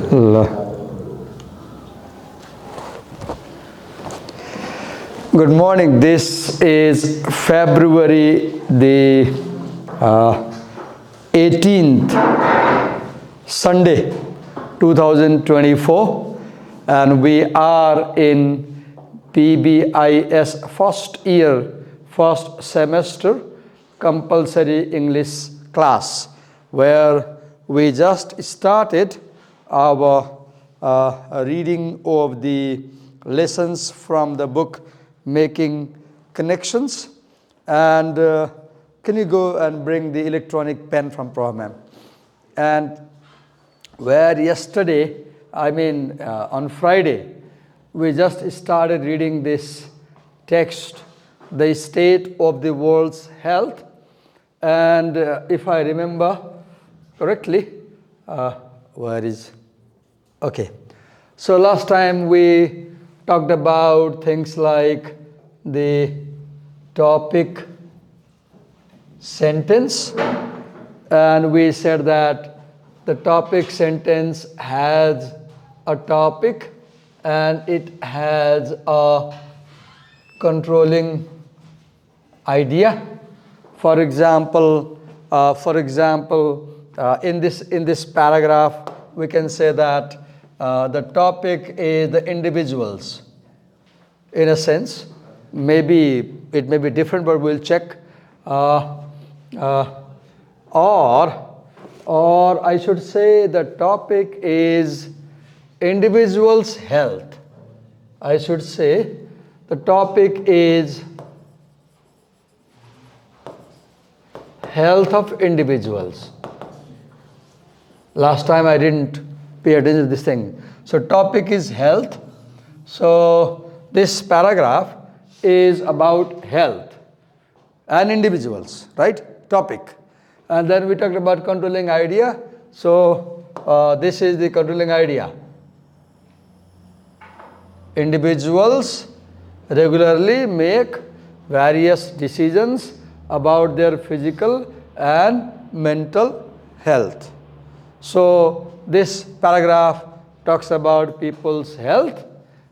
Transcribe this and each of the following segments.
Good morning. This is February the 18th, Sunday, 2024, and we are in BBIS first year, first semester compulsory English class, where we just started our reading of the lessons from the book Making Connections. And can you go and bring the electronic pen from Pronoun? And where yesterday, on Friday, we just started reading this text, the state of the world's health. And if I remember correctly, okay. So last time we talked about things like the topic sentence, and we said that the topic sentence has a topic and it has a controlling idea. For example, in this paragraph, we can say that the topic is the individuals. In a sense, maybe it may be different, but we'll check. Or I should say the topic is individuals' health. I should say the topic is health of individuals. Last time I didn't pay attention to this thing. So topic is health. So this paragraph is about health and individuals, right? Topic. And then we talked about controlling idea. So this is the controlling idea. Individuals regularly make various decisions about their physical and mental health. So this paragraph talks about people's health,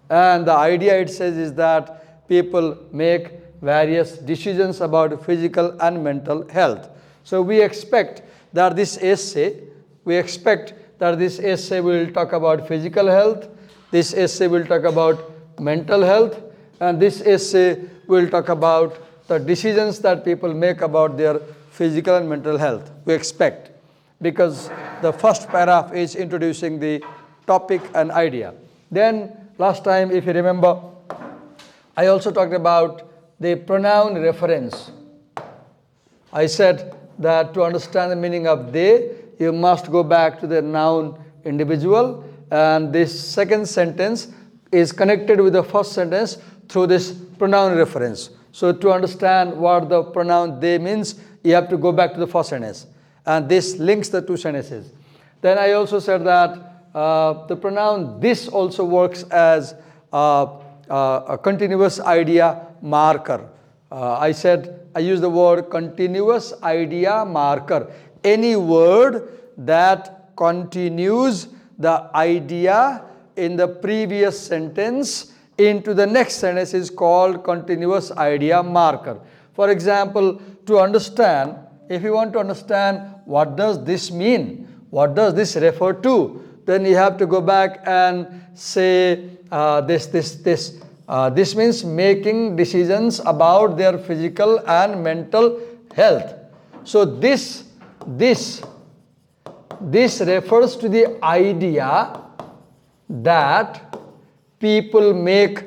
and the idea it says is that people make various decisions about physical and mental health. So we expect that this essay will talk about physical health, this essay will talk about mental health, and this essay will talk about the decisions that people make about their physical and mental health. We expect, because the first paragraph is introducing the topic and idea. Then last time, if you remember, I also talked about the pronoun reference. I said that to understand the meaning of they, you must go back to the noun individual, and this second sentence is connected with the first sentence through this pronoun reference. So to understand what the pronoun they means, you have to go back to the first sentence. And this links the two sentences. Then I also said that the pronoun this also works as a continuous idea marker. I used the word continuous idea marker. Any word that continues the idea in the previous sentence into the next sentence is called continuous idea marker. For example, to understand, if you want to understand what does this mean, what does this refer to, then you have to go back and say this means making decisions about their physical and mental health. So this refers to the idea that people make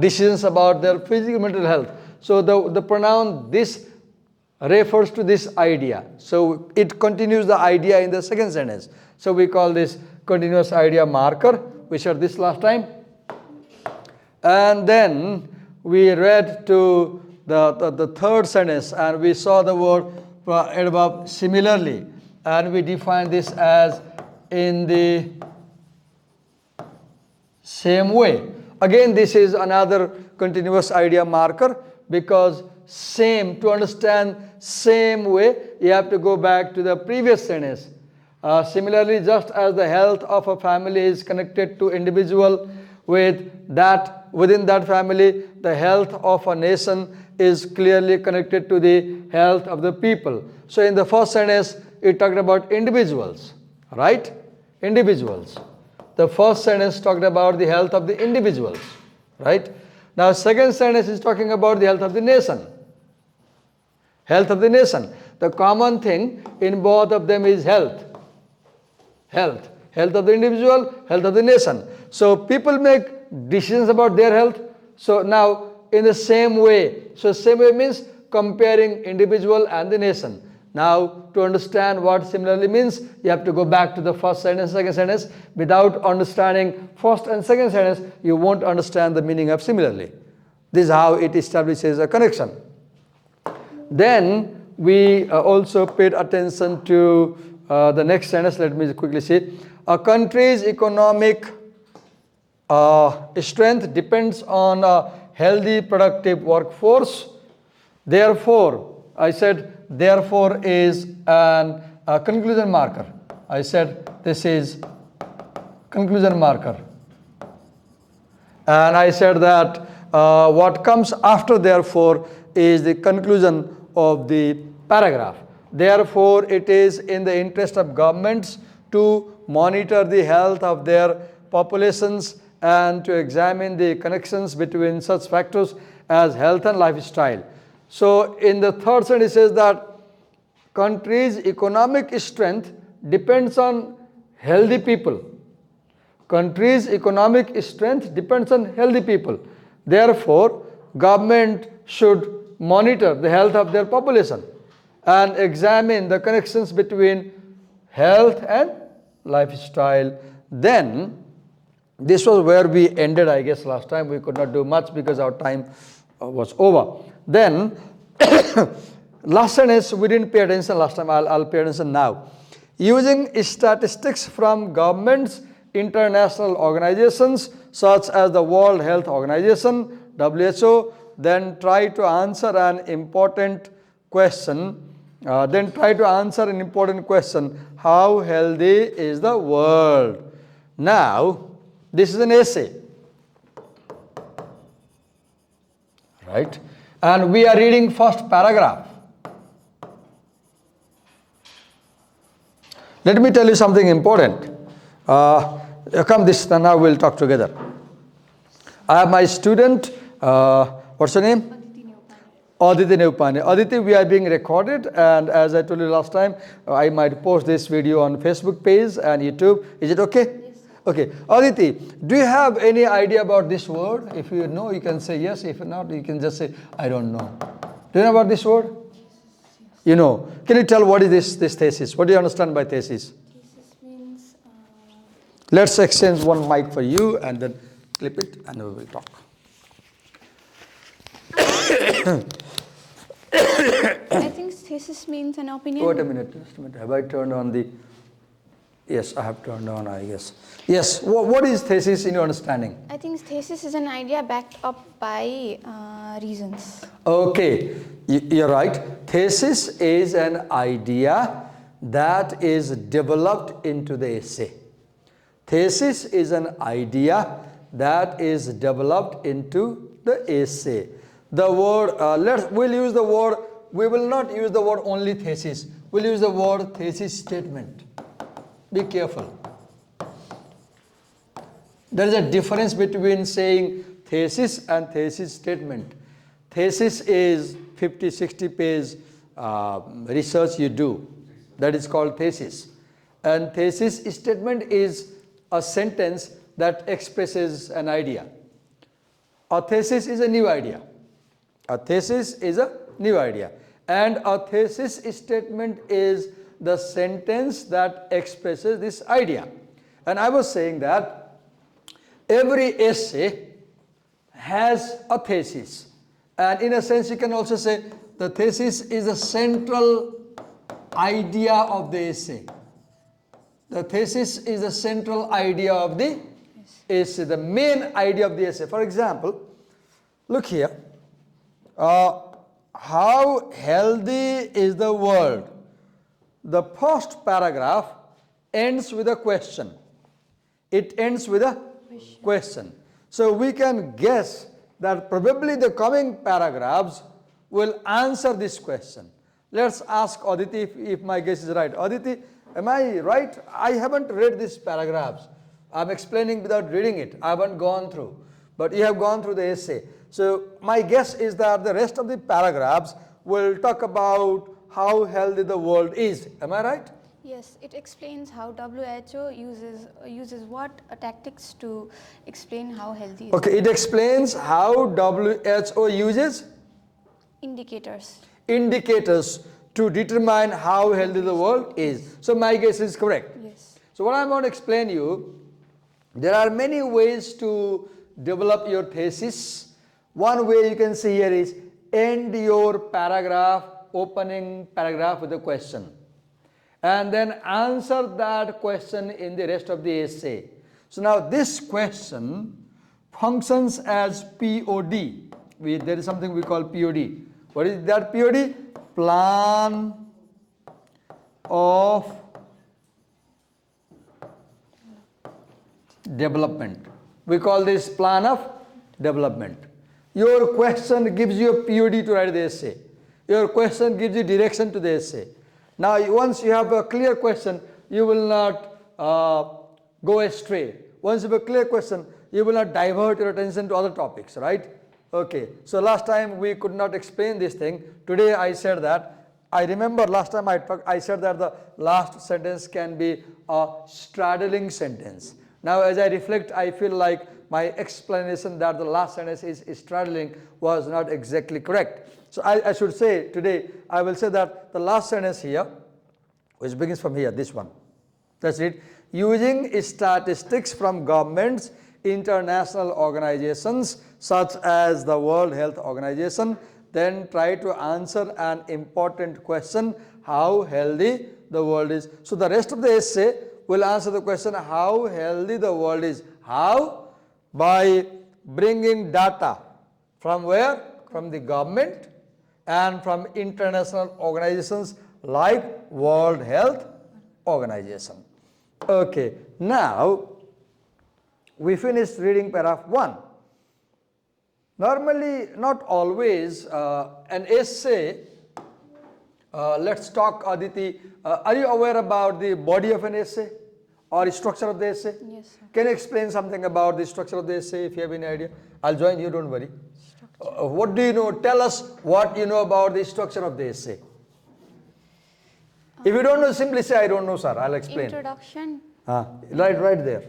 decisions about their physical and mental health. So the pronoun this refers to this idea. So it continues the idea in the second sentence. So we call this continuous idea marker. We said this last time. And then we read to the third sentence, and we saw the word above similarly, and we define this as in the same way. Again, this is another continuous idea marker, because to understand same way, you have to go back to the previous sentence. Similarly, just as the health of a family is connected to individual, within that family, the health of a nation is clearly connected to the health of the people. So in the first sentence, it talked about individuals, right? Individuals. The first sentence talked about the health of the individuals, right? Now second sentence is talking about the health of the nation. Health of the nation. The common thing in both of them is health. Health. Health of the individual, health of the nation. So people make decisions about their health. So now in the same way. So same way means comparing individual and the nation. Now to understand what similarly means, you have to go back to the first sentence, second sentence. Without understanding first and second sentence, you won't understand the meaning of similarly. This is how it establishes a connection. Then we also paid attention to the next sentence. Let me quickly see. A country's economic strength depends on a healthy, productive workforce. Therefore, I said, therefore is a conclusion marker. I said this is conclusion marker. And I said that what comes after therefore is the conclusion of the paragraph. Therefore, it is in the interest of governments to monitor the health of their populations and to examine the connections between such factors as health and lifestyle. So in the third sentence, it says that country's economic strength depends on healthy people. Country's economic strength depends on healthy people. Therefore, government should monitor the health of their population and examine the connections between health and lifestyle. Then, this was where we ended, I guess, last time. We could not do much because our time was over. Then, last sentence, we didn't pay attention last time. I'll pay attention now. Using statistics from governments, international organizations such as the World Health Organization, WHO, then try to answer an important question. How healthy is the world? Now, this is an essay, right? And we are reading first paragraph. Let me tell you something important. Come this, now we'll talk together. I have my student, what's her name? Aditi Neupane. Aditi, we are being recorded, and as I told you last time, I might post this video on Facebook page and YouTube. Is it okay? Yes. Okay. Aditi, do you have any idea about this word? If you know, you can say yes. If not, you can just say, I don't know. Do you know about this word? You know. Can you tell what is this thesis? What do you understand by thesis? Thesis means... Let's exchange one mic for you and then clip it and we will talk. I think thesis means an opinion. Wait a minute, just a minute. Have I turned on the... Yes, I have turned on, I guess. Yes, what is thesis in your understanding? I think thesis is an idea backed up by reasons. Okay, you're right. Thesis is an idea that is developed into the essay. Thesis is an idea that is developed into the essay. The word, we'll use the word, we will not use the word only thesis. We'll use the word thesis statement. Be careful. There is a difference between saying thesis and thesis statement. Thesis is 50, 60 page research you do. That is called thesis. And thesis statement is a sentence that expresses an idea. A thesis is a new idea. A thesis is a new idea. And a thesis statement is the sentence that expresses this idea. And I was saying that every essay has a thesis. And in a sense, you can also say the thesis is a central idea of the essay. The thesis is the central idea of the essay, the main idea of the essay. For example, look here. How healthy is the world? The first paragraph ends with a question. It ends with a question. So we can guess that probably the coming paragraphs will answer this question. Let's ask Aditi if my guess is right. Aditi, am I right? I haven't read these paragraphs. I'm explaining without reading it. I haven't gone through. But you have gone through the essay. So my guess is that the rest of the paragraphs will talk about how healthy the world is. Am I right? Yes, it explains how WHO uses what tactics to explain how healthy is. Okay, it explains how WHO uses Indicators. indicators to determine how healthy the world is. So my guess is correct. Yes. So what I'm going to explain you, there are many ways to develop your thesis. One way you can see here is end your paragraph, opening paragraph with a question. And then answer that question in the rest of the essay. So now this question functions as POD. There is something we call POD. What is that POD? Plan of development. We call this plan of development. Your question gives you a POD to write the essay. Your question gives you direction to the essay. Now once you have a clear question, you will not go astray. Once you have a clear question, you will not divert your attention to other topics, right? Okay, so last time we could not explain this thing. Today I said that. I remember last time I said that the last sentence can be a straddling sentence. Now as I reflect, I feel like my explanation that the last sentence is straddling was not exactly correct. So I should say today, I will say that the last sentence here, which begins from here, this one. That's it. Using statistics from governments, international organizations such as the World Health Organization, then try to answer an important question, how healthy the world is. So the rest of the essay will answer the question how healthy the world is. How? By bringing data from where? From the government and from international organizations like World Health Organization. Okay, now we finished reading paragraph 1. Normally, not always, an essay, let's talk, Aditi, are you aware about the body of an essay or structure of the essay? Yes, sir. Can you explain something about the structure of the essay if you have any idea? I'll join you, don't worry. What do you know? Tell us what you know about the structure of the essay. If you don't know, simply say, I don't know, sir. I'll explain. Introduction. Right there.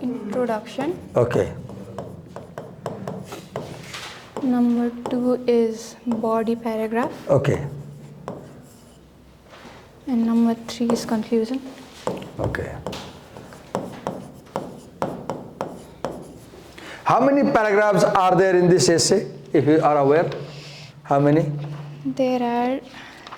Introduction. Okay. Number 2 is body paragraph. Okay. And number 3 is conclusion. Okay. How many paragraphs are there in this essay, if you are aware? How many? There are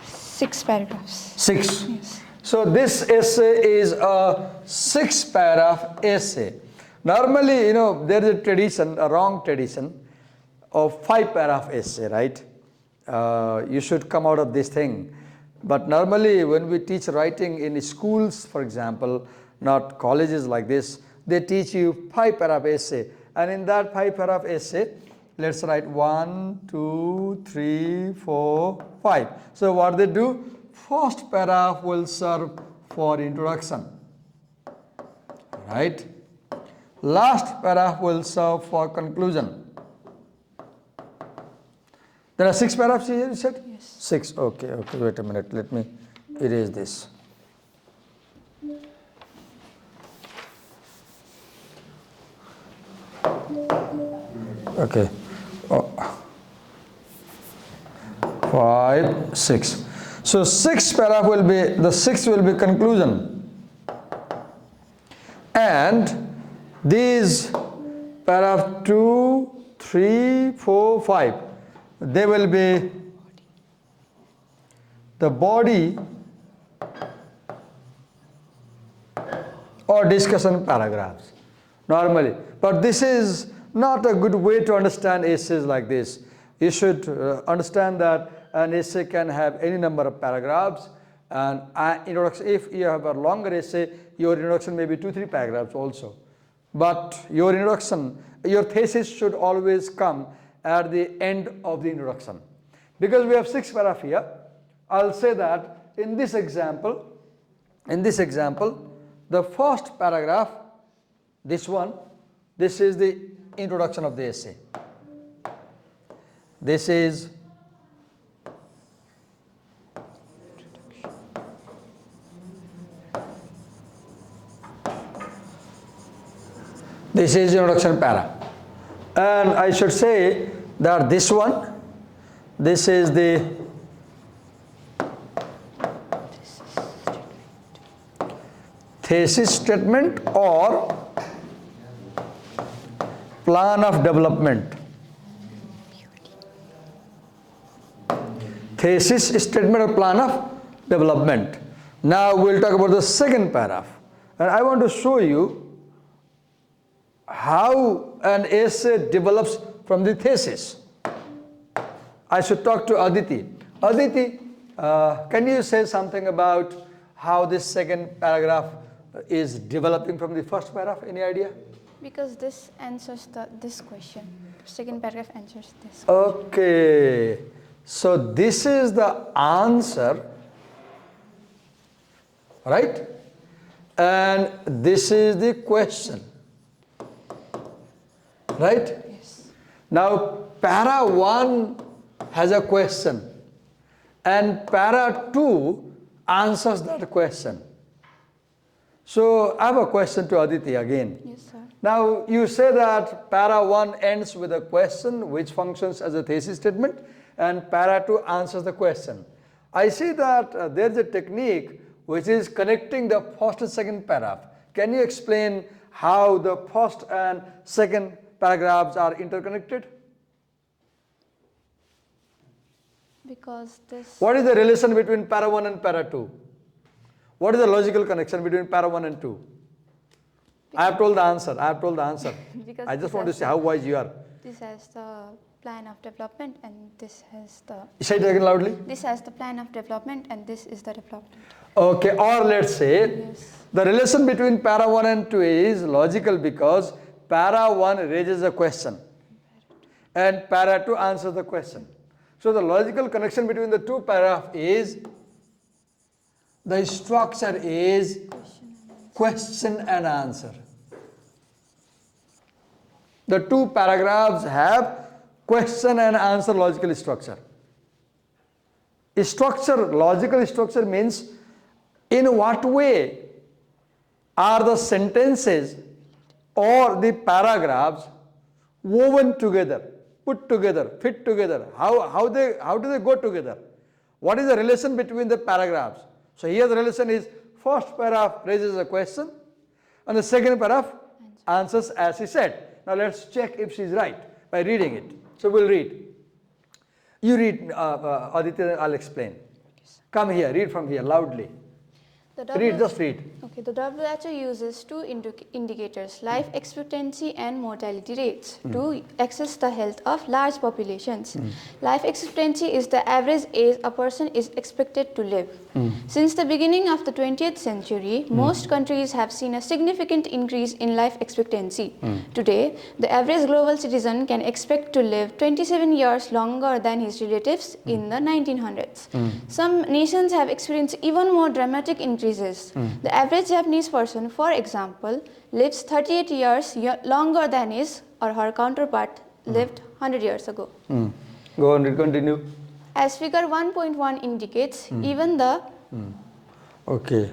6 paragraphs. 6. Yes. So this essay is a 6-paragraph essay. Normally, there is a tradition, a wrong tradition of 5-paragraph essay, right? You should come out of this thing. But normally when we teach writing in schools, for example, not colleges like this, they teach you 5-paragraph essay. And in that 5-paragraph essay, let's write 1, 2, 3, 4, 5. So what they do? First paragraph will serve for introduction, right? Last paragraph will serve for conclusion. There are 6 paragraphs here, you said? Yes. 6, okay, wait a minute, let me erase this. Okay, 5, 6. So 6 paragraph will be, the 6th will be conclusion. And these paragraph 2, 3, 4, 5, they will be the body or discussion paragraphs normally. But this is not a good way to understand essays like this. You should understand that an essay can have any number of paragraphs, and introduction, if you have a longer essay, your introduction may be 2-3 paragraphs also. But your introduction, your thesis should always come at the end of the introduction. Because we have 6 paragraphs here, I'll say that in this example, the first paragraph, this one, this is the introduction of the essay. This is introduction para. And I should say that this one, this is the thesis statement or plan of development. Thesis statement or plan of development. Now we'll talk about the second paragraph, and I want to show you how an essay develops from the thesis. I should talk to Aditi. Aditi, can you say something about how this second paragraph is developing from the first paragraph? Any idea? Because this answers this question. Second paragraph answers this question. Okay. So this is the answer, right? And this is the question, right? Yes. Now para 1 has a question and para 2 answers that question. So I have a question to Aditi again. Yes, sir. Now you say that para 1 ends with a question which functions as a thesis statement, and para 2 answers the question. I see that there is a technique which is connecting the first and second paragraph. Can you explain how the first and second paragraphs are interconnected? Because this... What is the relation between para 1 and para 2? What is the logical connection between para 1 and 2? I have told the answer. Because I just want to see how wise you are. This has the plan of development and this has the... Say it again loudly. This has the plan of development and this is the development. Okay, or let's say Yes. the relation between para 1 and 2 is logical because para 1 raises a question and para 2 answers the question. So the logical connection between the two paragraphs is the structure is question and answer. The two paragraphs have question and answer logical structure. Logical structure means in what way are the sentences or the paragraphs woven together, put together, fit together? How do they go together? What is the relation between the paragraphs? So here the relation is first paragraph raises a question and the second paragraph answers as he said. Now let's check if she is right by reading it. So we'll read. You read, Aditya, I'll explain. Come here, read from here loudly. Just read. Okay, the WHO uses two indicators, life expectancy and mortality rates, to assess the health of large populations. Life expectancy is the average age a person is expected to live. Since the beginning of the 20th century, most countries have seen a significant increase in life expectancy. Today, the average global citizen can expect to live 27 years longer than his relatives in the 1900s. Some nations have experienced even more dramatic increases. The average Japanese person, for example, lives 38 years longer than his or her counterpart lived 100 years ago. Go on, continue. As figure 1.1 indicates, even the... Okay.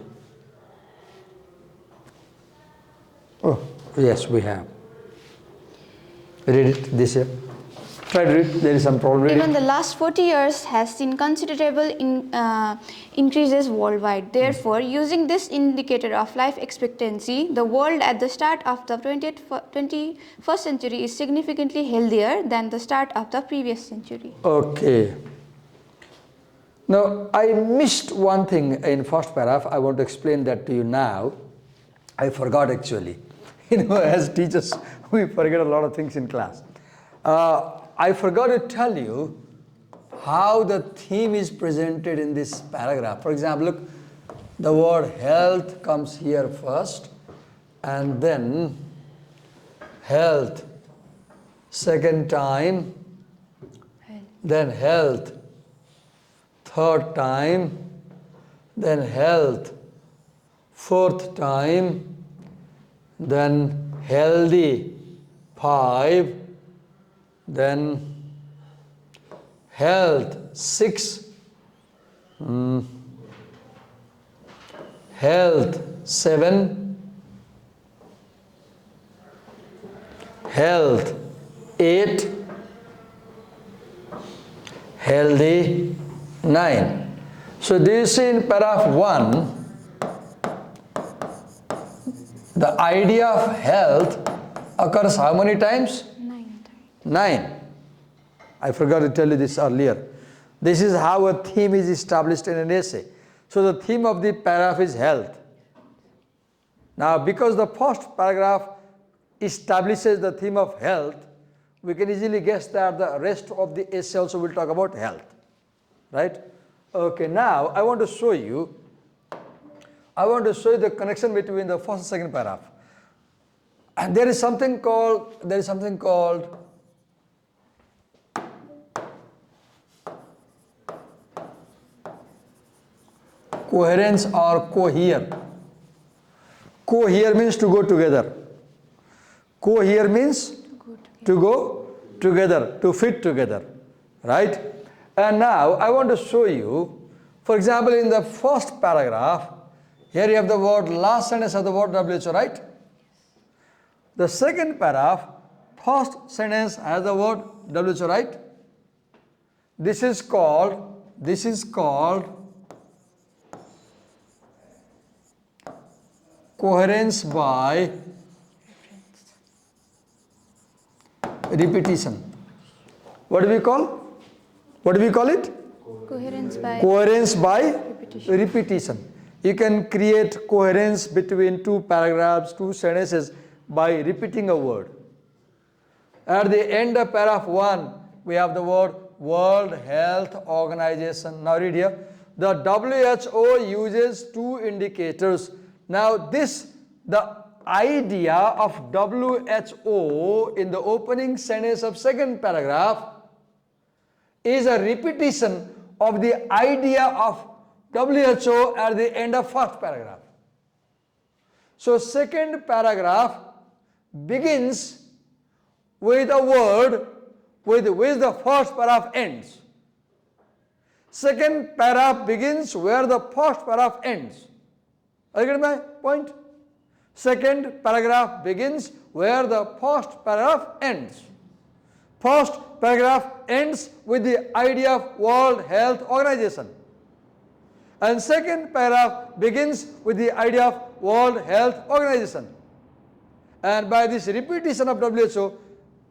Oh, yes, we have. Read it this year. Try to read. There is some problem. Read Even it. the last 40 years has seen considerable increases worldwide. Therefore, using this indicator of life expectancy, the world at the start of the 21st century is significantly healthier than the start of the previous century. Okay. Now, I missed one thing in first paragraph. I want to explain that to you now. I forgot actually. As teachers, we forget a lot of things in class. I forgot to tell you how the theme is presented in this paragraph. For example, look, the word health comes here first, and then health second time, then health third time, then health fourth time, then healthy 5, then health 6, health 7, health 8, healthy 9. So do you see in paragraph 1, the idea of health occurs how many times? 9 times. 9. I forgot to tell you this earlier. This is how a theme is established in an essay. So the theme of the paragraph is health. Now, because the first paragraph establishes the theme of health, we can easily guess that the rest of the essay also will talk about health. Right? Okay, now I want to show you the connection between the first and second paragraph. And there is something called coherence or cohere. Cohere means to go together. Cohere means to go together, to fit together, right? And now I want to show you, for example, in the first paragraph, here you have the word, last sentence of the word WHO, right? The second paragraph, first sentence has the word WHO, right? This is called coherence by repetition. What do we call it? Coherence by repetition. You can create coherence between two paragraphs, two sentences by repeating a word. At the end of paragraph 1, we have the word World Health Organization. Now read here. The WHO uses 2 indicators. Now the idea of WHO in the opening sentence of second paragraph is a repetition of the idea of WHO at the end of first paragraph. So second paragraph begins with a word with which the first paragraph ends. Second paragraph begins where the first paragraph ends. Are you getting my point? Second paragraph begins where the first paragraph ends. First paragraph ends with the idea of World Health Organization. And second paragraph begins with the idea of World Health Organization. And by this repetition of WHO,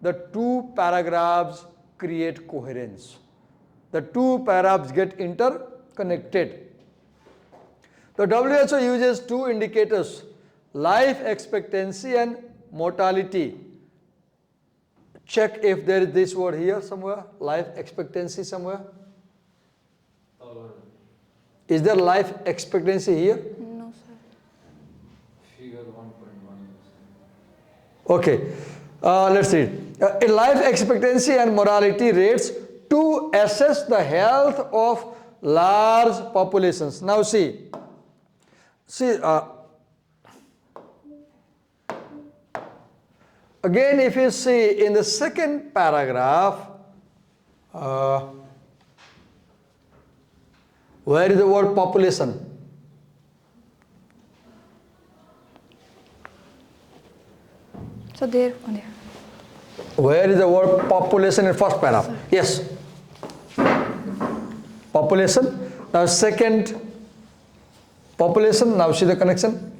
the 2 paragraphs create coherence. The 2 paragraphs get interconnected. The WHO uses 2 indicators, life expectancy and mortality. Check if there is this word here somewhere, life expectancy somewhere. Is there life expectancy here? No, sir. Figure 1.1. Okay, let's see. In life expectancy and mortality rates to assess the health of large populations. Now see, again if you see in the second paragraph, where is the word population? So there, on there. Where is the word population in first paragraph? Sorry. Yes. Population. Now second, population. Now see the connection.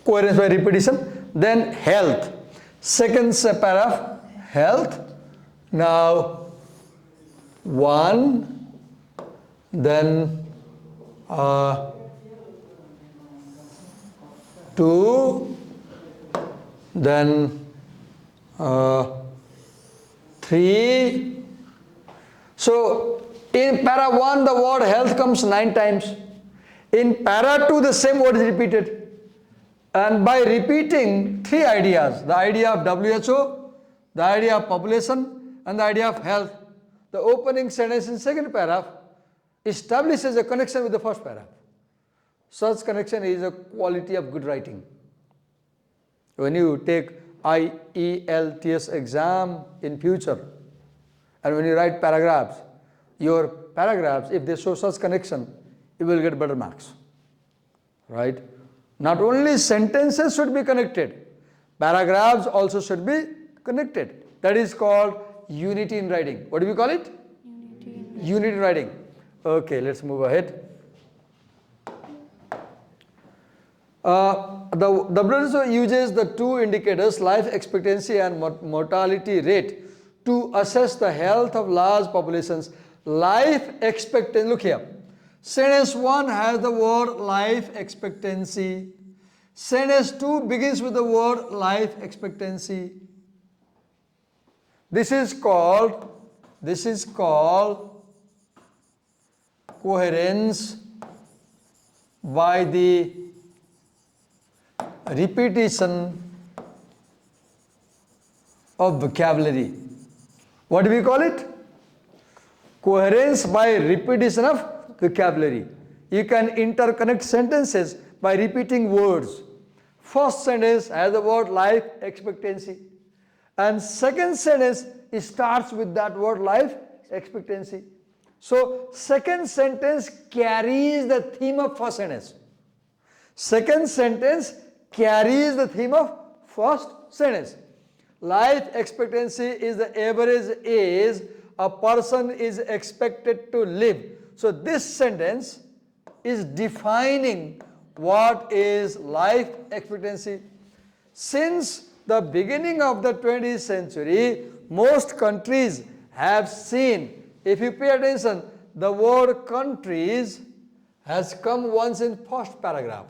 Coherence by repetition. Then health. Second paragraph, health. Now 1. Then 2. Then 3, 3. So in para 1 the word health comes 9 times. In para 2 the same word is repeated. And by repeating 3 ideas, the idea of WHO, the idea of population and the idea of health, the opening sentence in second paragraph establishes a connection with the first paragraph. Such connection is a quality of good writing. When you take IELTS exam in future and when you write paragraphs, your paragraphs, if they show such connection, you will get better marks, right? Not only sentences should be connected, paragraphs also should be connected. That is called unity in writing. What do we call it? Unity in writing. Okay, let's move ahead. The WHO uses the 2 indicators, life expectancy and mortality rate, to assess the health of large populations. Life expectancy, look here. Sentence 1 has the word life expectancy. Sentence 2 begins with the word life expectancy. This is called coherence by the repetition of vocabulary. What do we call it? Coherence by repetition of vocabulary. You can interconnect sentences by repeating words. First sentence has the word life expectancy, and second sentence starts with that word life expectancy. So second sentence carries the theme of first sentence. Second sentence carries the theme of first sentence. Life expectancy is the average age a person is expected to live. So this sentence is defining what is life expectancy. Since the beginning of the 20th century, most countries have seen, if you pay attention, the word countries has come once in first paragraph.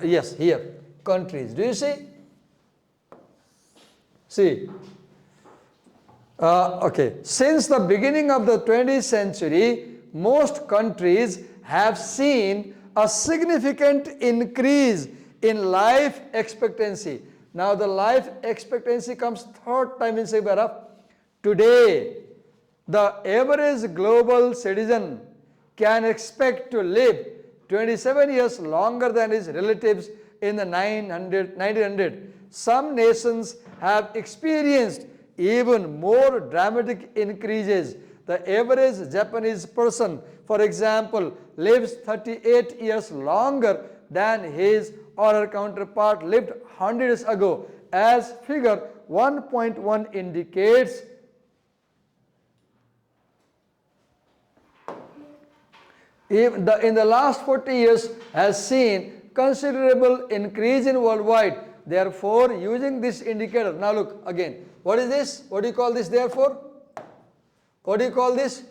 Yes, here, countries. Do you see? See. Okay. Since the beginning of the 20th century, most countries have seen a significant increase in life expectancy. Now the life expectancy comes third time in second paragraph. Today, the average global citizen can expect to live 27 years longer than his relatives in the 1900. Some nations have experienced even more dramatic increases. The average Japanese person, for example, lives 38 years longer than his or her counterpart lived 100 years ago, as figure 1.1 indicates. In the last 40 years has seen considerable increase in worldwide. Therefore, using this indicator, now look again, what is this? What do you call this therefore? What do you call this?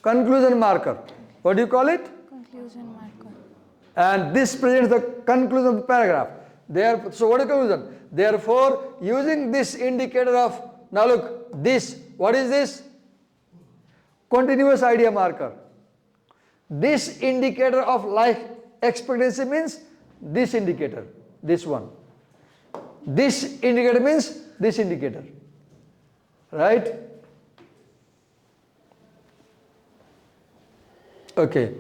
Conclusion marker. What do you call it? Conclusion marker. And this presents the conclusion of the paragraph. Therefore, so what is conclusion? Therefore, using this indicator of, now look, this, what is this? Continuous idea marker. This indicator of life expectancy means this indicator, this one. This indicator means this indicator, right? Okay.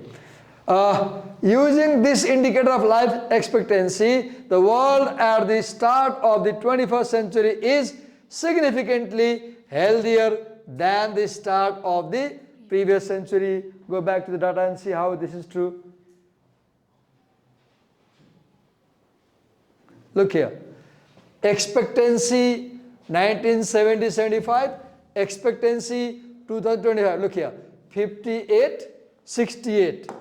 Using this indicator of life expectancy, the world at the start of the 21st century is significantly healthier than the start of the previous century. Go back to the data and see how this is true. Look here. Expectancy 1970-75, expectancy 2025. Look here. 58, 68.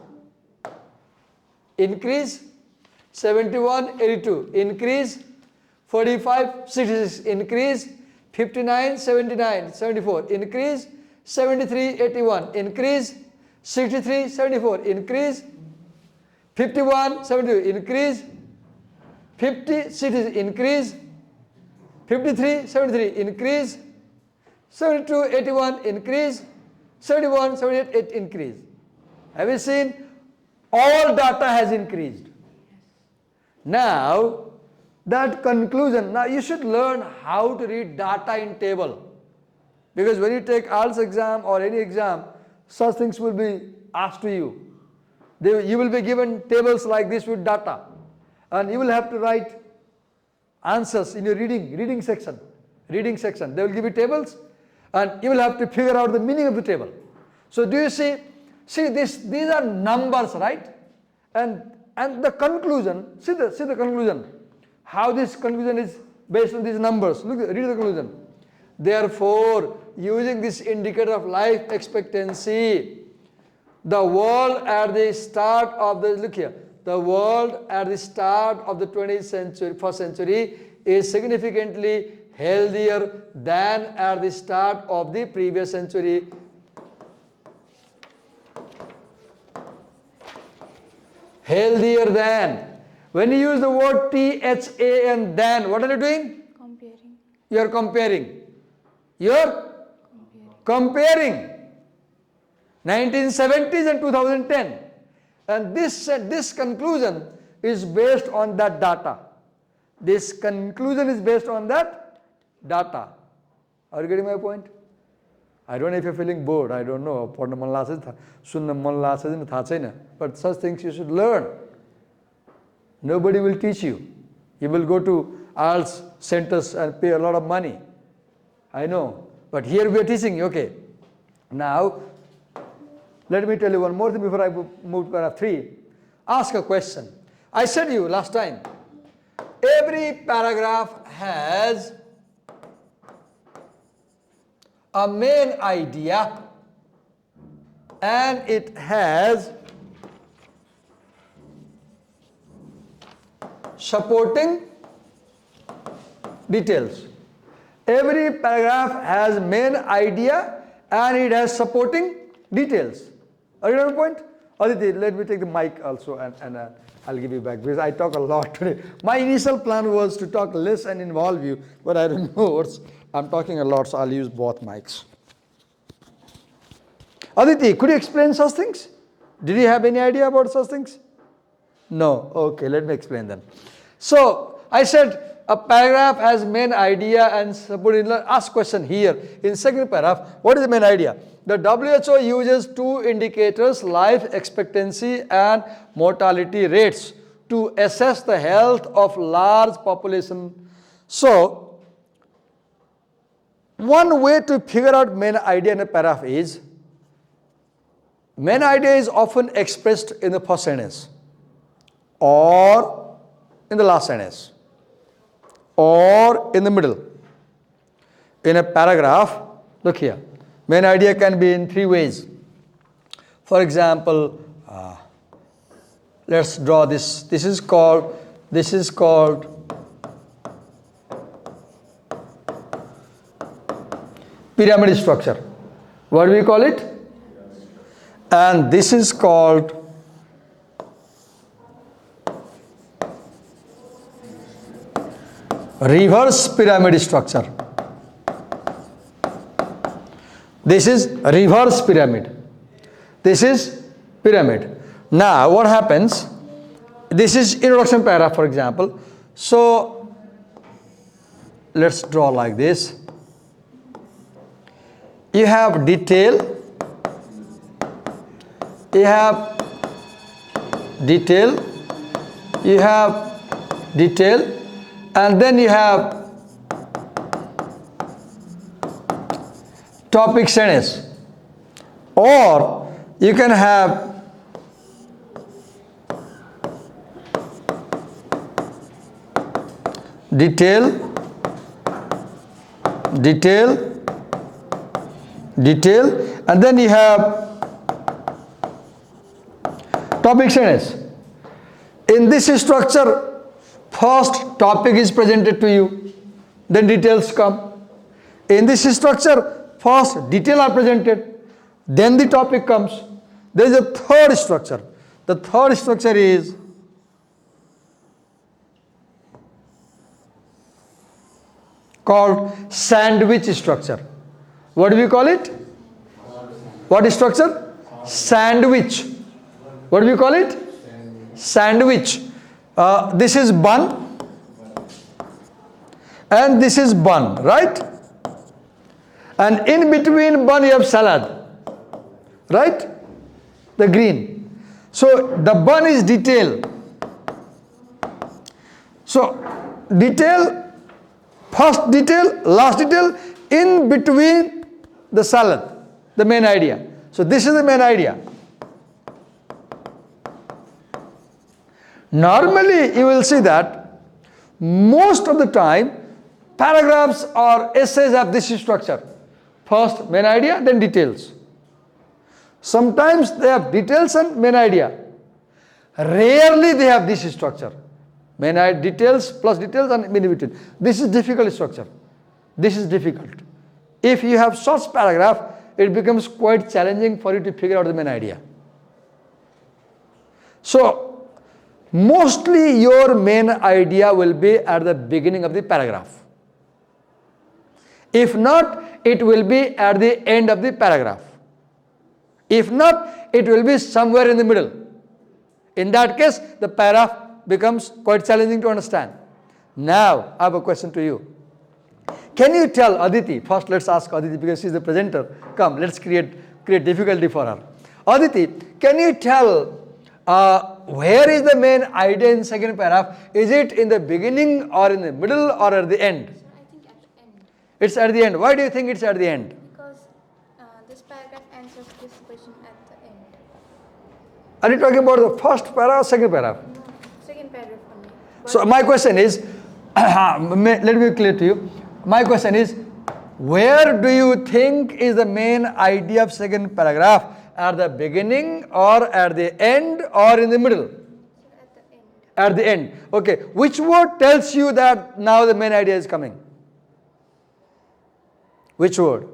Increase 71, 82. Increase 45, 66. Increase 59, 79, 74. Increase 73, 81. Increase 63, 74. Increase 51, 72. Increase 50 cities increase, 53, 73 increase, 72, 81 increase, 71, 78 it increase. Have you seen? All data has increased. Now, that conclusion, now you should learn how to read data in table. Because when you take IELTS exam or any exam, such things will be asked to you. You will be given tables like this with data. And you will have to write answers in your reading section. Reading section. They will give you tables and you will have to figure out the meaning of the table. So do you see? See this, these are numbers, right? And the conclusion, see the conclusion. How this conclusion is based on these numbers. Look, read the conclusion. Therefore, using this indicator of life expectancy, the world at the start of the, look here, the world at the start of the 20th century, first century is significantly healthier than at the start of the previous century. Healthier than. When you use the word THAN, than, what are you doing? Comparing. You are comparing. You are comparing 1970s and 2010. And this conclusion is based on that data. This conclusion is based on that data. Are you getting my point? I don't know if you're feeling bored. I don't know. But such things you should learn. Nobody will teach you. You will go to IELTS centers and pay a lot of money. I know. But here we are teaching you. Okay. Now, let me tell you one more thing before I move to paragraph 3. Ask a question. I said to you last time, every paragraph has a main idea and it has supporting details. Every paragraph has main idea and it has supporting details. Are you getting my point? Aditi, let me take the mic also and I'll give you back because I talk a lot today. My initial plan was to talk less and involve you, but I don't know I'm talking a lot, so I'll use both mics. Aditi, could you explain such things? Did you have any idea about such things? No. Okay, let me explain then. So, I said a paragraph has main idea and supporting. Ask question here. In second paragraph, what is the main idea? The WHO uses two indicators, life expectancy and mortality rates, to assess the health of large population. So, one way to figure out main idea in a paragraph is, main idea is often expressed in the first sentence or in the last sentence or in the middle. In a paragraph, look here, main idea can be in 3 ways. For example, let's draw this. This is called pyramid structure. What do we call it? And this is called reverse pyramid structure. This is reverse pyramid. This is pyramid. Now what happens? This is introduction paragraph, for example. So let's draw like this. You have detail. You have detail. You have detail. And then you have topic sentence, or you can have detail, detail, detail, and then you have topic sentence. In this structure, first topic is presented to you, then details come. In this structure, first detail are presented, then the topic comes. There is a third structure. The third structure is called sandwich structure. What do we call it? What structure? Sandwich. What do we call it? Sandwich. This is bun and this is bun, right? And in between bun you have salad, right? The green. So the bun is detail. So detail, first detail, last detail, in between the salad, the main idea. So this is the main idea. Normally you will see that most of the time paragraphs or essays have this structure. First main idea, then details. Sometimes they have details and main idea. Rarely they have this structure. Main idea, details plus details and in between. This is difficult structure. This is difficult. If you have short paragraph, it becomes quite challenging for you to figure out the main idea. So mostly your main idea will be at the beginning of the paragraph. If not, it will be at the end of the paragraph. If not, it will be somewhere in the middle. In that case, the paragraph becomes quite challenging to understand. Now, I have a question to you. Can you tell Aditi, first let's ask Aditi because she is the presenter. Come, let's create difficulty for her. Aditi, can you tell where is the main idea in second paragraph? Is it in the beginning or in the middle or at the end? I think at the end. It's at the end. Why do you think it's at the end? Because this paragraph answers this question at the end. Are you talking about the first paragraph or second paragraph? No, second paragraph only. So my question is, let me clear to you. My question is, where do you think is the main idea of second paragraph? At the beginning or at the end or in the middle? At the end. At the end. Okay. Which word tells you that now the main idea is coming? Which word?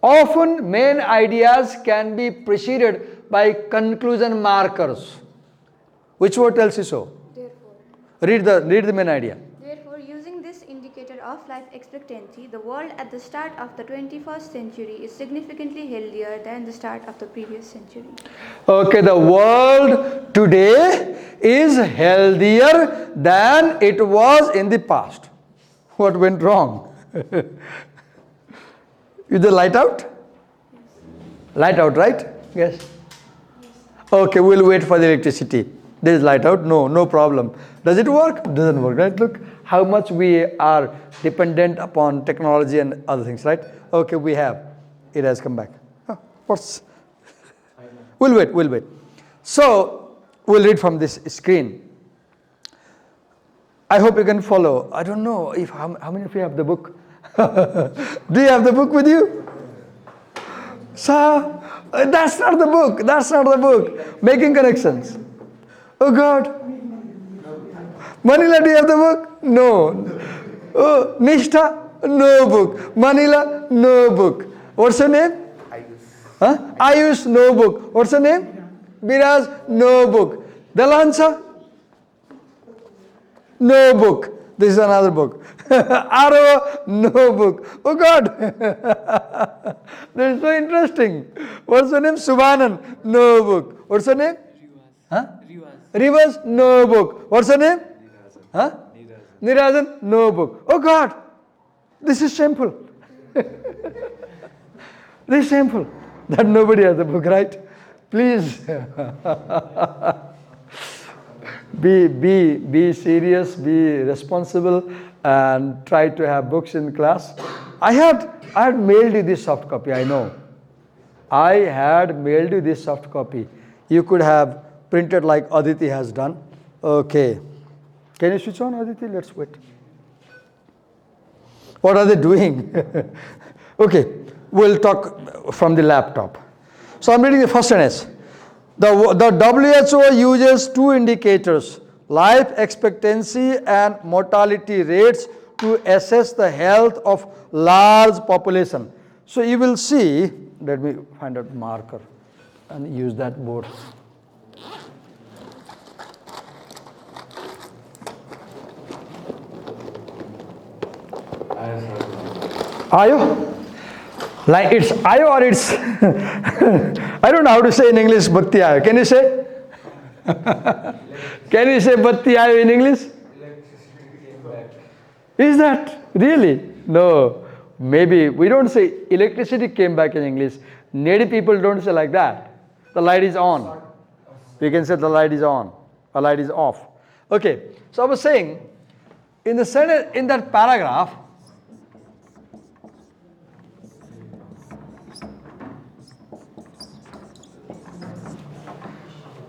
Often main ideas can be preceded by conclusion markers. Which word tells you so? Therefore. Read the main idea. Therefore, using this indicator of life expectancy, the world at the start of the 21st century is significantly healthier than the start of the previous century. Okay, the world today is healthier than it was in the past. What went wrong? Is the light out? Yes. Light out, right? Yes. Okay, we'll wait for the electricity. There is light out? No problem. Does it work? Doesn't work, right? Look how much we are dependent upon technology and other things, right? Okay, we have. It has come back. We'll wait. So, we'll read from this screen. I hope you can follow. I don't know if how many of you have the book. Do you have the book with you? So, that's not the book. Making connections. Oh God. Manila, do you have the book? No. Oh, Nishtha? No book. Manila? No book. What's her name? Ayush. Ayush? No book. What's her name? Biraz? No book. Dalansa? No book. This is another book. Aro? No book. Oh God. This is so interesting. What's her name? Subhanan? No book. What's her name? Rivas? No book. What's her name? Nirajan? No book. Oh God, this is shameful. This is shameful that nobody has the book, right? Please be serious, be responsible, and try to have books in class. I had mailed you this soft copy. I know. I had mailed you this soft copy. You could have printed like Aditi has done. Okay. Can you switch on, Aditi? Let's wait. What are they doing? Okay, we'll talk from the laptop. So I'm reading the first sentence. The WHO uses two indicators, life expectancy and mortality rates, to assess the health of large population. So you will see, let me find a marker and use that board. Ayo? Like it's ayo or it's I don't know how to say in English batti ayo. Can you say? Can you say batti ayo in English? Is that really? No. Maybe we don't say electricity came back in English. Native people don't say like that. The light is on. We can say the light is on. A light is off. Okay. So I was saying, in that paragraph,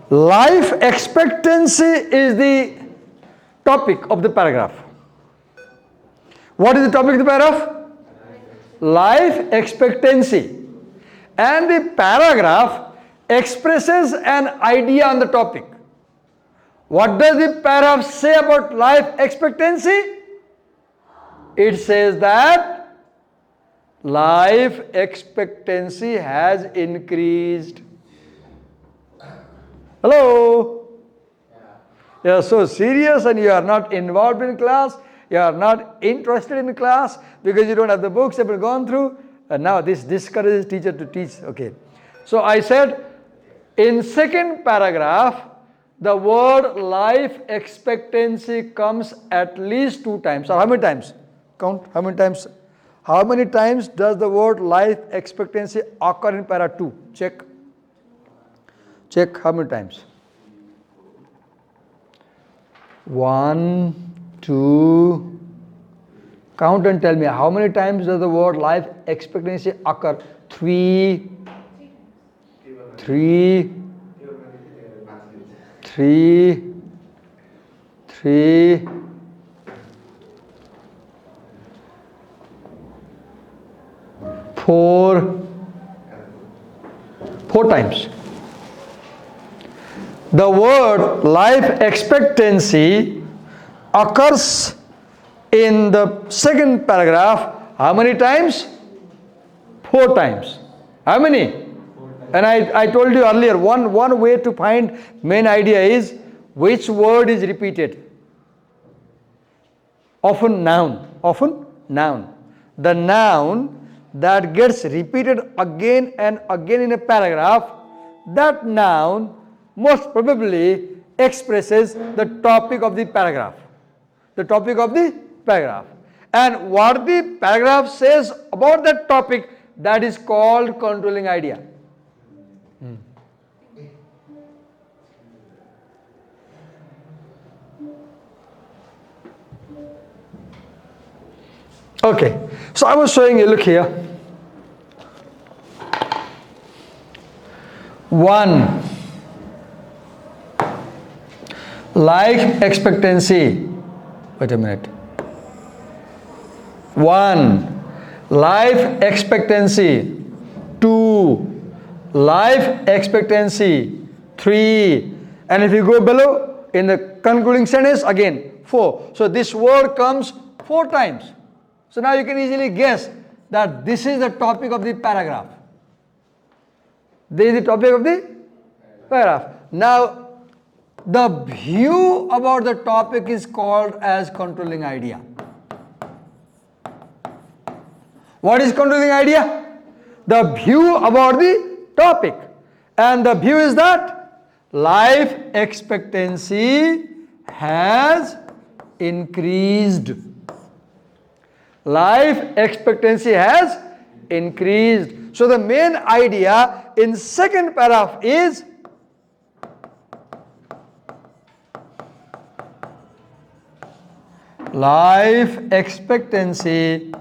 life expectancy is the topic of the paragraph. What is the topic of the paragraph? Life expectancy. And the paragraph expresses an idea on the topic. What does the paragraph say about life expectancy? It says that life expectancy has increased. Hello? You are so serious and you are not involved in class. You are not interested in class because you don't have the books that have gone through. And now this discourages teacher to teach. Okay. So I said in second paragraph, the word life expectancy comes at least 2 times. Or how many times? Count how many times? How many times does the word life expectancy occur in para 2? Check. Check how many times. 1, 2. Count and tell me how many times does the word life expectancy occur? 3. 3. 3. 3. 4. 4 times. The word life expectancy occurs in the second paragraph. How many times? 4 times. How many? And I told you earlier, one way to find main idea is which word is repeated. Often noun. Often noun. The noun that gets repeated again and again in a paragraph, that noun most probably expresses the topic of the paragraph. The topic of the paragraph. And what the paragraph says about that topic, that is called controlling idea. Okay, so I was showing you, look here. 1. Life expectancy. Wait a minute. 1. Life expectancy. 2. Life expectancy. 3. And if you go below, in the concluding sentence, again 4. So this word comes 4 times. So now you can easily guess that this is the topic of the paragraph. This is the topic of the paragraph. Now, the view about the topic is called as controlling idea. What is controlling idea? The view about the topic. And the view is that life expectancy has increased. Life expectancy has increased. So the main idea in second paragraph is life expectancy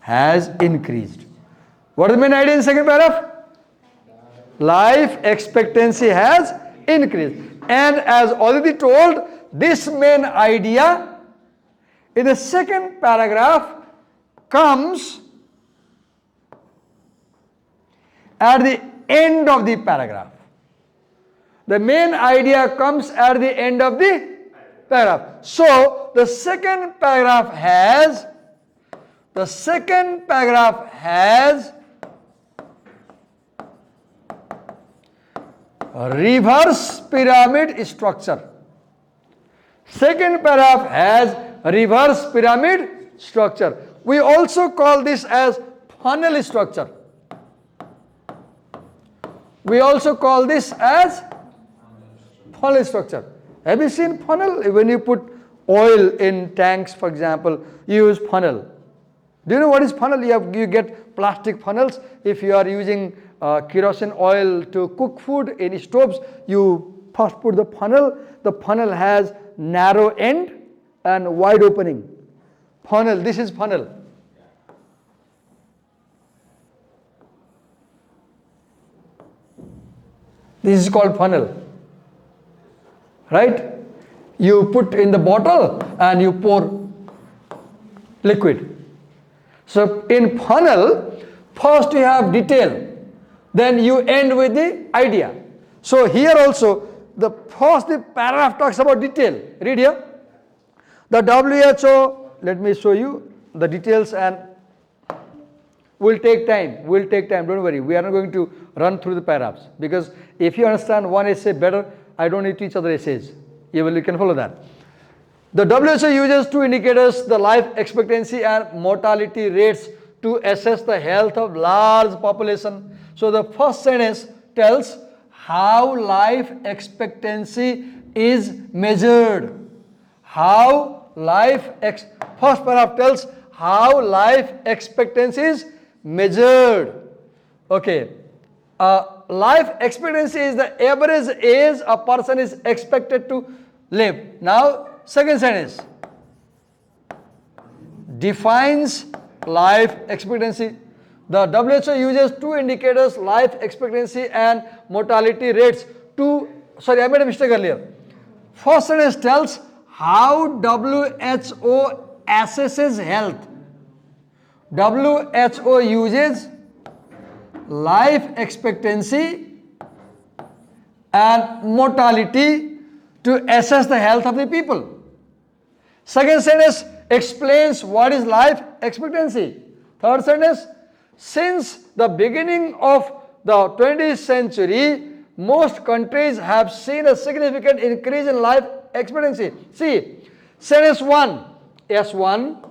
has increased. What is the main idea in second paragraph? Life expectancy has increased. And as already told, this main idea in the second paragraph comes at the end of the paragraph. The main idea comes at the end of the paragraph. So the second paragraph has a reverse pyramid structure. Second paragraph has reverse pyramid structure. We also call this as funnel structure. We also call this as funnel structure. Have you seen funnel? When you put oil in tanks, for example, you use funnel. Do you know what is funnel? You get plastic funnels. If you are using kerosene oil to cook food in stoves, you first put the funnel. The funnel has narrow end and wide opening. Funnel, this is funnel. This is called funnel. Right? You put in the bottle and you pour liquid. So in funnel, first you have detail, then you end with the idea. So here also, the paragraph talks about detail. Read here. The WHO, let me show you the details, and we'll take time, don't worry. We are not going to run through the paragraphs, because if you understand one essay better, I don't need to teach other essays. You can follow that. The WHO uses two indicators, the life expectancy and mortality rates, to assess the health of large population. So the first sentence tells how life expectancy is measured. First paragraph tells how life expectancy is measured. Okay. Life expectancy is the average age a person is expected to live. Now, second sentence defines life expectancy. The WHO uses two indicators, life expectancy and mortality rates. I made a mistake earlier. First sentence tells how WHO assesses health. WHO uses life expectancy and mortality to assess the health of the people. Second sentence explains what is life expectancy. Third sentence, since the beginning of the 20th century, most countries have seen a significant increase in life expectancy. See, sentence 1, S1,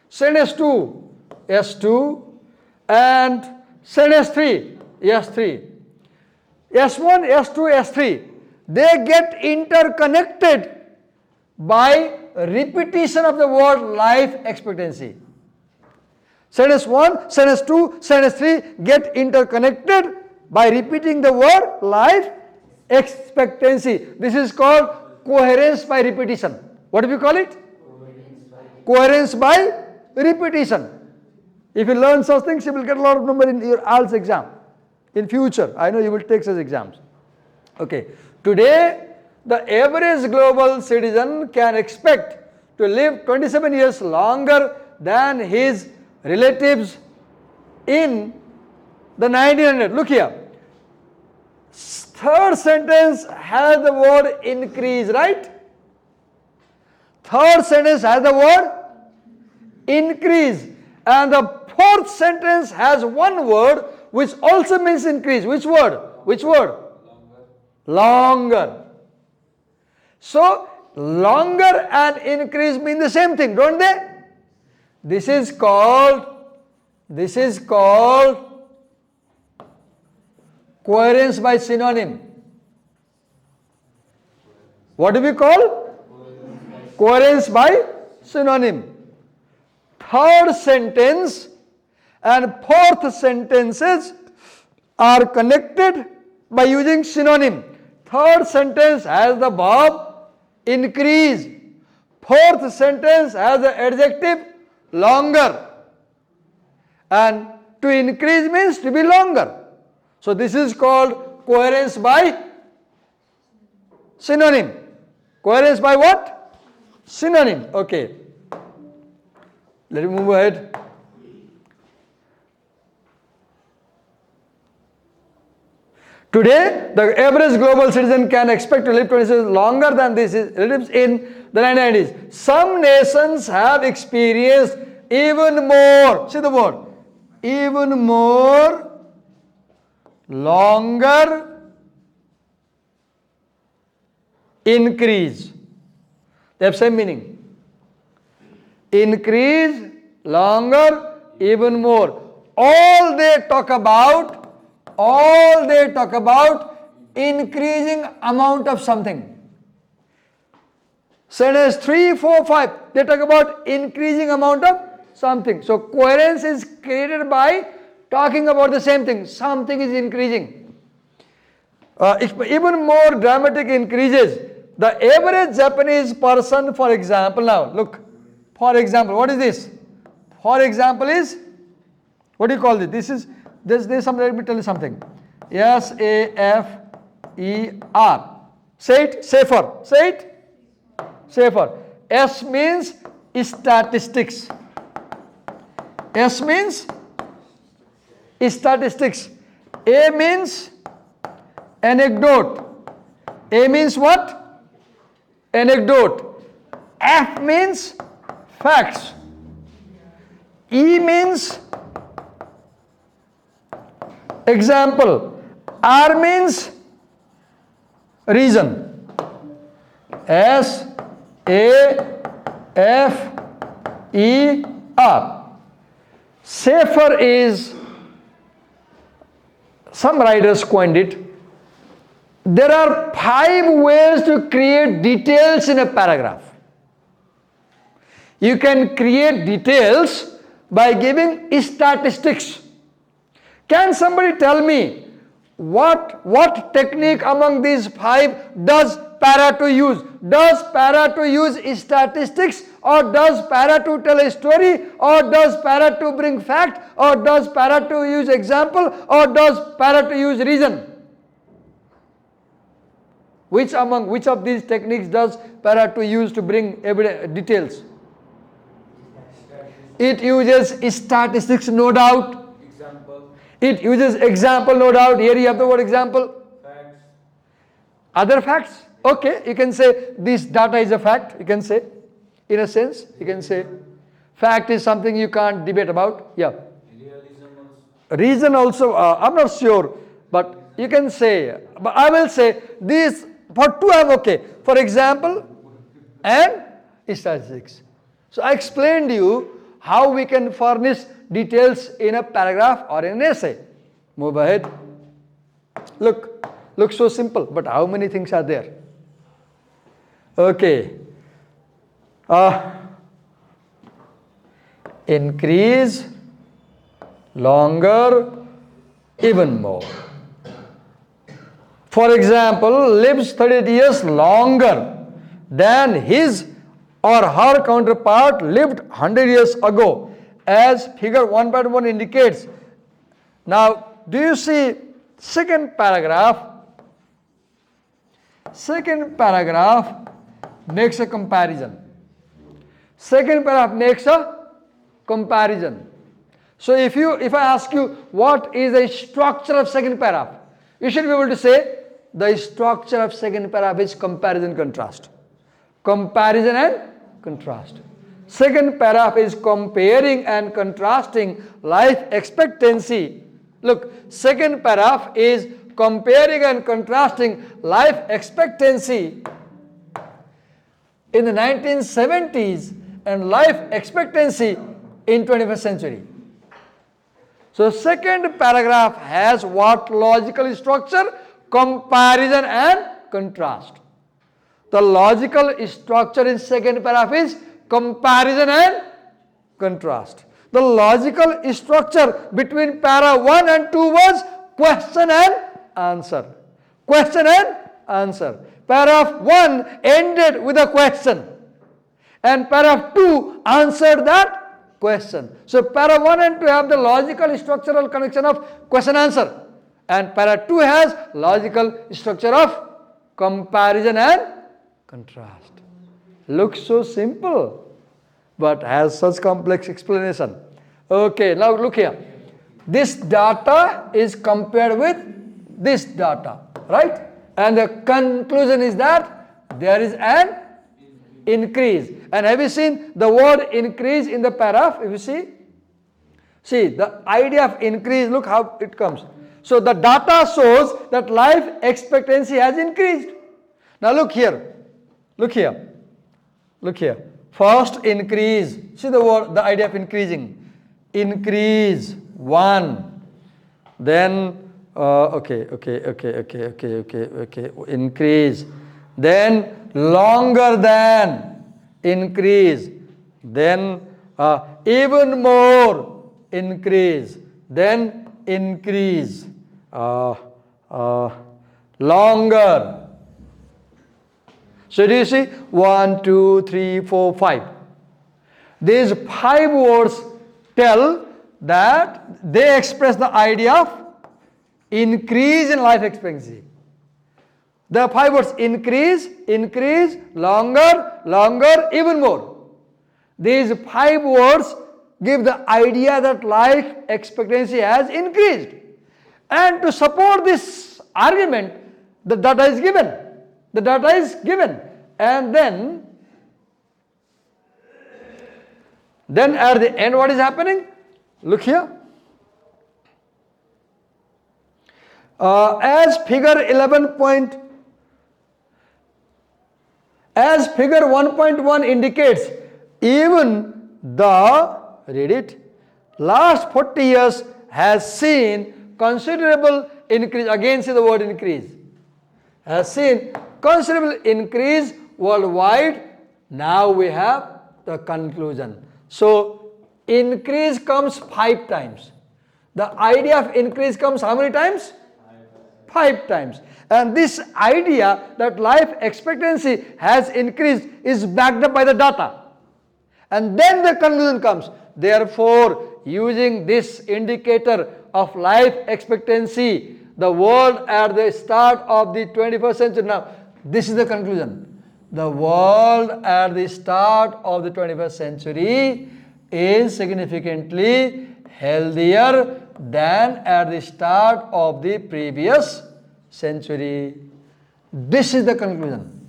sentence 2, S2, and sentence 3, S3. S1, S2, S3, they get interconnected by repetition of the word life expectancy. Sentence 1, sentence 2, sentence 3 get interconnected by repeating the word life expectancy. This is called coherence by repetition. What do you call it? Coherence by repetition. If you learn such things, you will get a lot of number in your IELTS exam. In future, I know you will take such exams. Okay. Today, the average global citizen can expect to live 27 years longer than his relatives in the 1900s. Look here. Third sentence has the word increase, right? Third sentence has the word increase. And the fourth sentence has one word which also means increase. Which word? Which word? Longer. So, longer and increase mean the same thing, don't they? This is called coherence by synonym. What do we call? Coherence by synonym. Third sentence and fourth sentences are connected by using synonym. Third sentence has the verb increase. Fourth sentence has the adjective longer. And to increase means to be longer. So this is called coherence by synonym. Coherence by what? Synonym. Okay. Let me move ahead. Today, the average global citizen can expect to live 26 years longer than this relatives in the 1990s. Some nations have experienced even more, see the word, even more longer increase. They have same meaning. increase, longer, even more. All they talk about increasing amount of something. Sentence 3, 4, 5, they talk about increasing amount of something. So coherence is created by talking about the same thing. Something is increasing. Even more dramatic increases. The average Japanese person, for example, now look, for example, what is this? For example is, what do you call this? This is, there's some, let me tell you something. S-A-F-E-R. Say it, safer. Say it. Safer. S means statistics. S means statistics. A means anecdote. A means what? Anecdote. F means facts. E means example. R means reason. S A F E R. Safer is, some writers coined it. There are 5 ways to create details in a paragraph. You can create details by giving statistics. Can somebody tell me what technique among these 5 does para to use? Does para to use statistics, or does para to tell a story, or does para to bring fact, or does para to use example, or does para to use reason? Which of these techniques does para to use to bring details? It uses statistics, no doubt. Example. It uses example, no doubt. Here you have the word example. Facts. Other facts? Okay, you can say this data is a fact. You can say, in a sense, you can say fact is something you can't debate about. Yeah. Realism also. Reason also, I'm not sure, but you can say, but I will say these, for 2 I'm okay. For example, and statistics. So I explained to you how we can furnish details in a paragraph or in an essay. Move ahead. Looks so simple, but how many things are there? Okay. Increase, longer, even more. For example, lives 30 years longer than his or her counterpart lived 100 years ago, as figure 1.1 indicates. Now, do you see second paragraph? Second paragraph makes a comparison. Second paragraph makes a comparison. So if I ask you what is the structure of second paragraph, you should be able to say the structure of second paragraph is comparison contrast. Comparison and contrast. Second paragraph is comparing and contrasting life expectancy. Look, second paragraph is comparing and contrasting life expectancy in the 1970s and life expectancy in 21st century. So second paragraph has what logical structure? Comparison and contrast. The logical structure in second paragraph is comparison and contrast. The logical structure between para 1 and 2 was question and answer. Question and answer. Paragraph 1 ended with a question, and paragraph 2 answered that question. So para 1 and 2 have the logical structural connection of question answer, and para 2 has logical structure of comparison and contrast. Looks so simple, but has such complex explanation. Okay, now look here. This data is compared with this data, right? And the conclusion is that there is an increase. And have you seen the word increase in the paragraph? If you see the idea of increase, look how it comes. So the data shows that life expectancy has increased. Now look here. First increase. See the word, the idea of increasing. Increase 1. Then okay. Increase. Then longer than. Increase. Then even more. Increase. Then increase. Longer. So do you see? 1, 2, 3, 4, 5. These 5 words tell that they express the idea of increase in life expectancy. The 5 words: increase, increase, longer, longer, even more. These 5 words give the idea that life expectancy has increased. And to support this argument, the data is given. The data is given. And then at the end, what is happening? Look here. As figure 1.1 indicates, even the, read it, last 40 years has seen considerable increase. Again, see the word increase. Has seen considerable increase worldwide. Now we have the conclusion. So increase comes 5 times. The idea of increase comes how many times? 5 times. And this idea that life expectancy has increased is backed up by the data. And then the conclusion comes. Therefore, using this indicator of life expectancy, the world at the start of the 21st century, now this is the conclusion. The world at the start of the 21st century is significantly healthier than at the start of the previous century. This is the conclusion.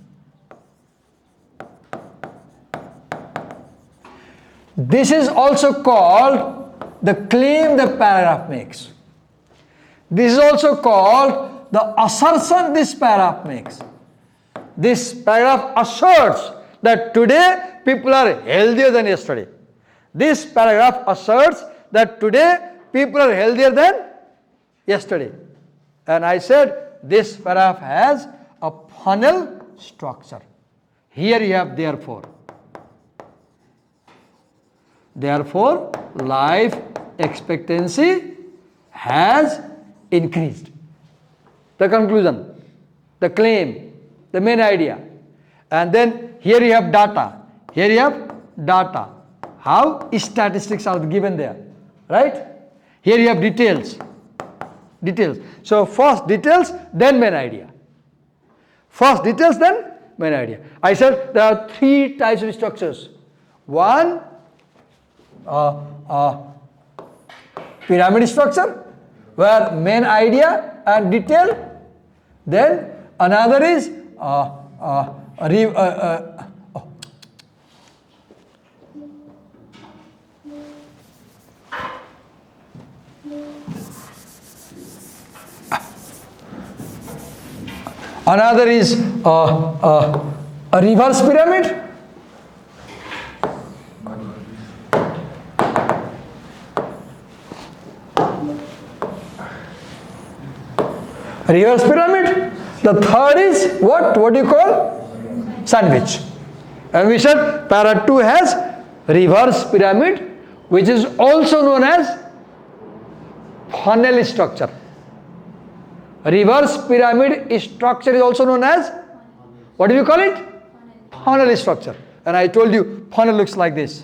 This is also called the claim the paragraph makes. This is also called the assertion this paragraph makes. This paragraph asserts that today people are healthier than yesterday. This paragraph asserts that today people are healthier than yesterday. And I said this paragraph has a funnel structure. Here you have therefore. Therefore, life expectancy has increased. The conclusion, the claim, the main idea. And then here you have data. Here you have data. How? Statistics are given there. Right? Here you have details. Details. So first details, then main idea. First details, then main idea. I said there are 3 types of structures. One, pyramid structure, where main idea and detail. Then another is another is a reverse pyramid. Reverse pyramid. The third is what? What do you call? Sandwich. And we said para 2 has reverse pyramid, which is also known as funnel structure. Reverse pyramid structure is also known as, what do you call it? Funnel structure. And I told you funnel looks like this.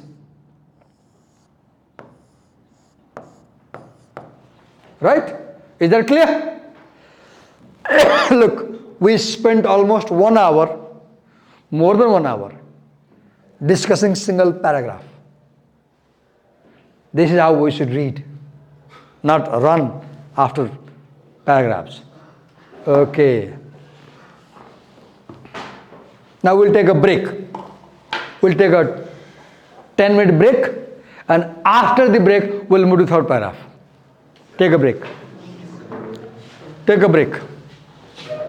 Right? Is that clear? Look, we spent almost 1 hour, more than 1 hour, discussing single paragraph. This is how we should read, not run after paragraphs. Okay. Now we'll take a break. We'll take a 10-minute break, and after the break, we'll move to third paragraph. Take a break. Take a break.